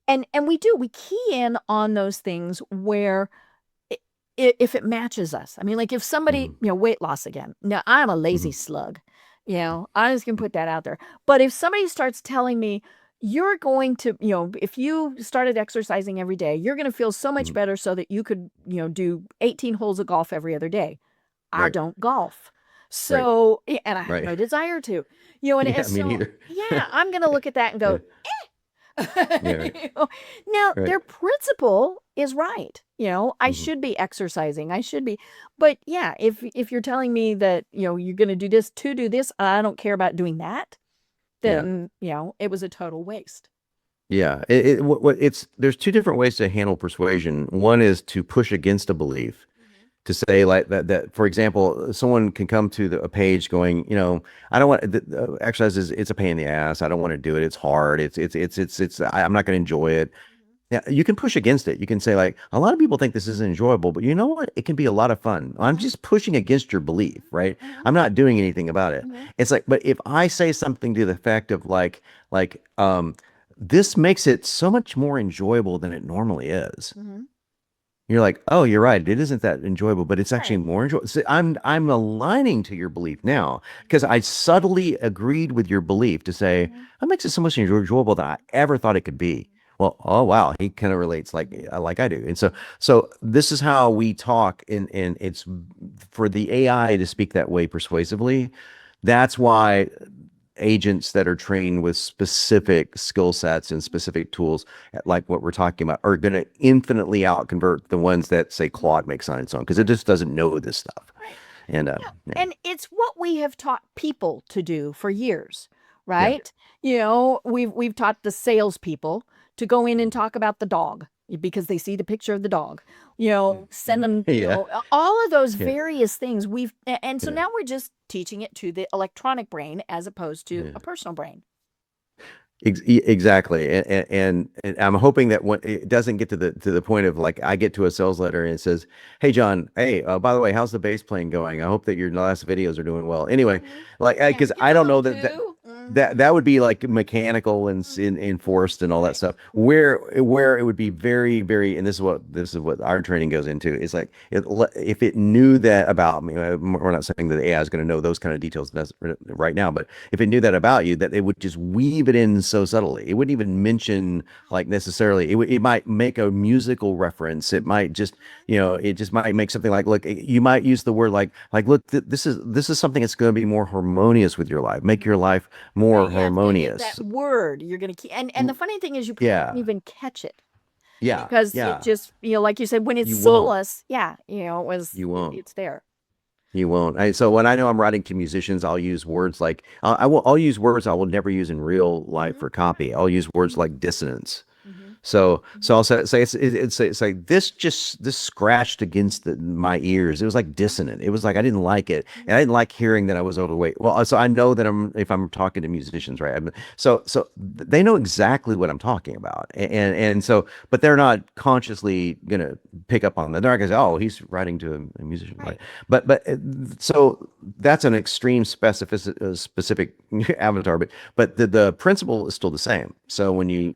And we key in on those things where if it matches us. I mean, like if somebody, Hmm. weight loss again. Now, I'm a lazy Hmm. slug. I just can put that out there. But if somebody starts telling me you're going to, if you started exercising every day, you're going to feel so much Hmm. better so that you could, do 18 holes of golf every other day. I Right. don't golf. Right. So, and I have Right. no desire to, and Yeah. Me so, neither. yeah, I'm going to look at that and Yeah. go, Yeah. Right. You know, now, Right. their principle is right. I Hmm. should be exercising. I should be. But yeah, if you're telling me that, you're going to do this to do this, I don't care about doing that, Yeah. then, it was a total waste. Yeah. It's there's two different ways to handle persuasion. One is to push against a belief, Mhm. to say like that for example, someone can come to a page going, I don't want exercise is it's a pain in the ass. I don't want to do it. It's hard. I'm not going to enjoy it. Mhm. Yeah, you can push against it. You can say like a lot of people think this is enjoyable, but you know what? It can be a lot of fun. I'm Mhm. just pushing against your belief, right? Mhm. I'm not doing anything about it. Mhm. It's like, but if I say something to the effect of like this makes it so much more enjoyable than it normally is. Mhm. You're like, oh, you're right. It isn't that enjoyable, but it's actually Right. more enjoyable. So I'm aligning to your belief now because Mhm. I subtly agreed with your belief to say Mhm. that makes it so much enjoyable than I ever thought it could be. Well, oh wow, he kind of relates like I do, and so this is how we talk, and it's for the AI to speak that way persuasively. That's why agents that are trained with specific skill sets and specific tools, like what we're talking about, are going to infinitely outconvert the ones that say Mhm. Claude makes on its own because it just doesn't know this stuff. Right. And Yeah, yeah, and it's what we have taught people to do for years, yeah, right? We've taught the salespeople to go in and talk about the dog because they see the picture of the dog. Send them, yeah, all of those yeah, various things and so yeah, now we're just teaching it to the electronic brain as opposed to yeah. a personal brain. Exactly, and I'm hoping that when it doesn't get to the point of like I get to a sales letter and it says, "Hey John, hey, by the way, how's the bass playing going? I hope that your last videos are doing well." Anyway, Mhm. like Yeah, because give I a don't little know that too. Mhm. that would be like mechanical and Mhm. enforced and all that Right. stuff. Where it would be very very, and this is what our training goes into. Is like if it knew that about me, we're not saying that the AI is going to know those kind of details right now, but if it knew that about you, that it would just weave it in so subtly. It wouldn't even mention like necessarily. It might make a musical reference. It might just it just might make something like, look, you might use the word like look, this is something that's going to be more harmonious with your life, make your life more Right, yeah, that harmonious. word you're gonna keep, and the funny thing is you probably won't Yeah, even catch it yeah, because it yeah. just, like you said, when it's You won't. soulless, yeah, You won't. it's there. You won't. So when I know I'm writing to musicians, I'll use words like I'll use words I will never use in real life Mhm. for copy. I'll use words Mhm. like dissonance. Mhm. So I'll say it's like this scratched against my ears. It was like dissonant. It was like I didn't like it, and I Mhm. didn't like hearing that I was overweight. Well, so I know that if I'm talking to musicians, right? So they know exactly what I'm talking about, and so but they're not consciously gonna pick up on that. They're not gonna say, oh, he's writing to a musician, right? Right. But so that's an extreme specific avatar, but the principle is still the same. So when you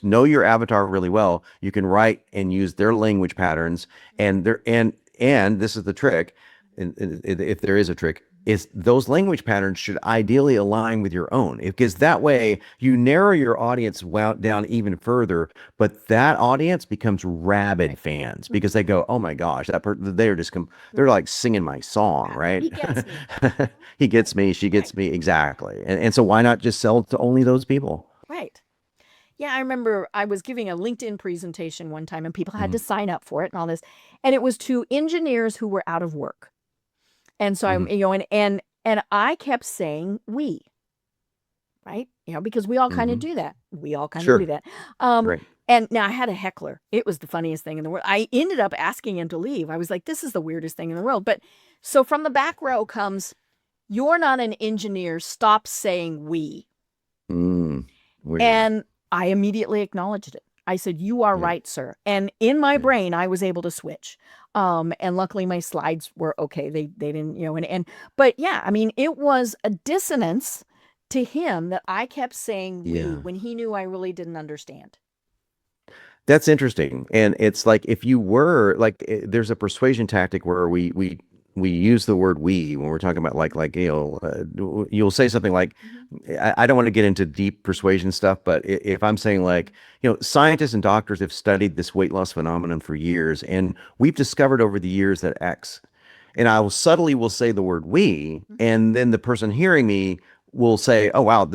know your avatar really well, you can write and use their language patterns, Mhm. and this is the trick. if there is a trick, is those language patterns should ideally align with your own, because that way you narrow your audience down even further, but that audience becomes rabid fans because they go, oh my gosh, they're just they're like singing my song, right? He gets me. He gets me, she gets me, exactly. And so why not just sell to only those people? Right. Yeah, I remember I was giving a LinkedIn presentation one time and people had Mhm, to sign up for it and all this. And it was to engineers who were out of work. And so I'm, mhm, and I kept saying we, right? Because we all kind of mhm. do that. We all kind of do Sure. that. Um, Right. and now I had a heckler. It was the funniest thing in the world. I ended up asking him to leave. I was like, this is the weirdest thing in the world. But so from the back row comes, you're not an engineer. Stop saying we. Mm, weird. And I immediately acknowledged it. I said, you are Yeah. right, sir. And in my Yeah. brain, I was able to switch. And luckily my slides were okay. They didn't, but yeah, I mean, it was a dissonance to him that I kept saying we Yeah. when he knew I really didn't understand. That's interesting. And it's like if you were like there's a persuasion tactic where we use the word we when we're talking about you'll say something like Mhm. I don't want to get into deep persuasion stuff, but if I'm saying like, scientists and doctors have studied this weight loss phenomenon for years, and we've discovered over the years that X, and I will subtly will say the word we, Mhm. and then the person hearing me will say, "Oh wow,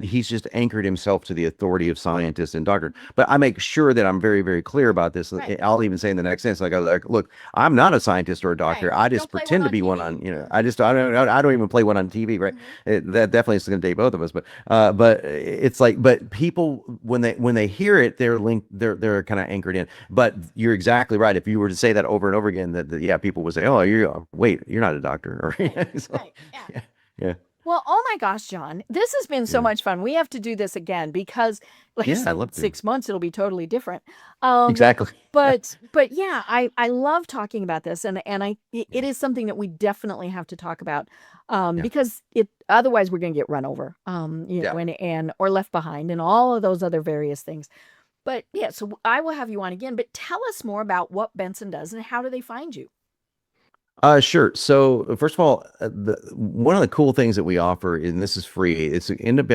he's just anchored himself to the authority of scientists and doctors." But I make sure that I'm very, very clear about this. Right. I'll even say in the next sentence, like, "Look, I'm not a scientist or a Right. doctor. I You just don't play one pretend to on be one TV. on, I don't even play one on TV, right? Mhm. That definitely is going to date both of us. But it's like, but people when they hear it, they're kind of anchored in. But you're exactly right. If you were to say that over and over again, that yeah, people would say, "Oh, you're not a doctor," Right. or so, Right. Yeah. yeah, yeah, Well, oh my gosh, John, this has been so yeah, much fun. We have to do this again because, like I yeah. I'd said, love to. 6 months it'll be totally different. Um, Exactly. but yeah, I love talking about this, and it is something that we definitely have to talk about, Yeah. because it otherwise we're going to get run over, Yeah. and or left behind, and all of those other various things. But yeah, so I will have you on again. But tell us more about what Benson does and how do they find you? Sure. So first of all, one of the cool things that we offer, and this is free, it'll end up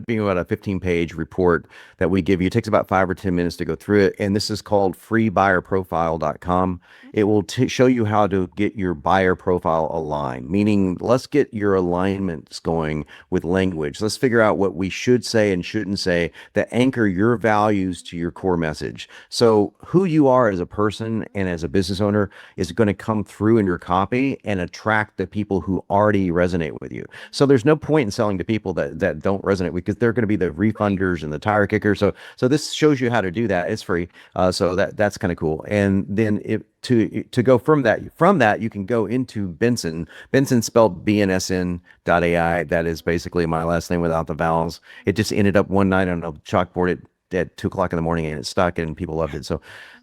being about a 15-page report that we give you. It takes about 5 or 10 minutes to go through it, and this is called freebuyerprofile.com. It will show you how to get your buyer profile aligned, meaning let's get your alignments going with language. Let's figure out what we should say and shouldn't say that anchor your values to your core message. So who you are as a person and as a business owner is going to come through in your copy and attract the people who already resonate with you. So there's no point in selling to people that don't resonate because they're going to be the Right. refunders and the tire kickers. So this shows you how to do that. It's free. So that's kind of cool. And then to go from that you can go into Benson. Benson spelled BNSN.ai. That is basically my last name without the vowels. It just ended up one night on a chalkboard at 2 o'clock in the morning, and it stuck and people loved it.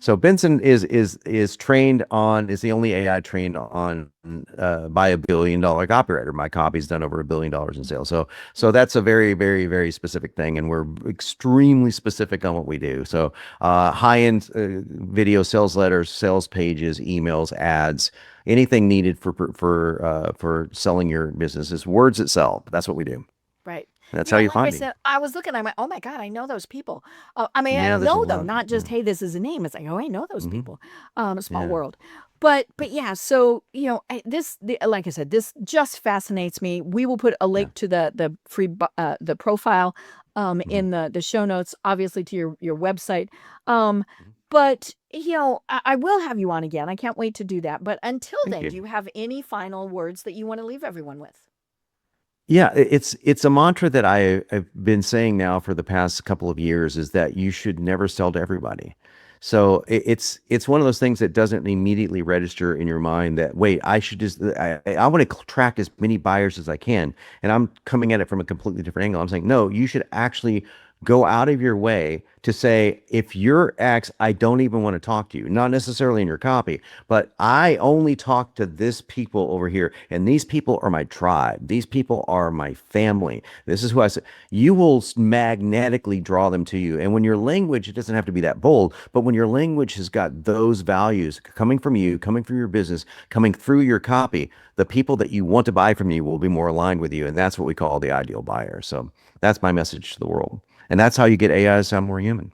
So Benson is trained on, is the only AI trained on by $1 billion copywriter. My copy's done over $1 billion in sales. So that's a very, very, very specific thing, and we're extremely specific on what we do. So high-end video sales letters, sales pages, emails, ads, anything needed for selling your business is words that sell. That's what we do. Right. And that's how Yeah, you like I find me. said, I was looking, I went, oh my God, I know those people. I mean, I Yeah, there's a know them, lot. not Yeah. just, hey, this is a name. It's like, oh, I know those Hmm. people. Small Yeah. world. But yeah, so, like I said, this just fascinates me. We will put a Yeah. link to the free, the profile, Hmm. in the show notes, obviously to your website. Um, but, I will have you on again. I can't wait to do that. But until Thank then, you. do you have any final words that you want to leave everyone with? Yeah, it's a mantra that I've been saying now for the past couple of years, is that you should never sell to everybody. So it's one of those things that doesn't immediately register in your mind that, wait, I should just I want to attract as many buyers as I can, and I'm coming at it from a completely different angle. I'm saying no, you should actually go out of your way to say, if you're X, I don't even want to talk to you. Not necessarily in your copy, but I only talk to this people over here. And these people are my tribe. These people are my family. This is who I say. You will magnetically draw them to you. And when your language, it doesn't have to be that bold, but when your language has got those values coming from you, coming from your business, coming through your copy, the people that you want to buy from you will be more aligned with you. And that's what we call the ideal buyer. So that's my message to the world. And that's how you get AI to sound more human.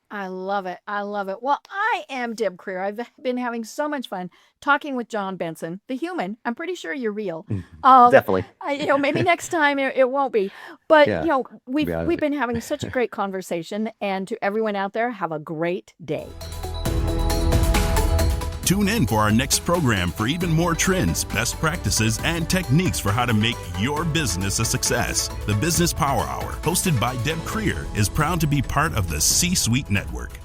I love it. I love it. Well, I am Deb Creer. I've been having so much fun talking with Jon Benson, the human. I'm pretty sure you're real. Definitely. Maybe next time it won't be. But, Yeah. we've been having such a great conversation. And to everyone out there, have a great day. Tune in for our next program for even more trends, best practices, and techniques for how to make your business a success. The Business Power Hour, hosted by Deb Creer, is proud to be part of the C-Suite Network.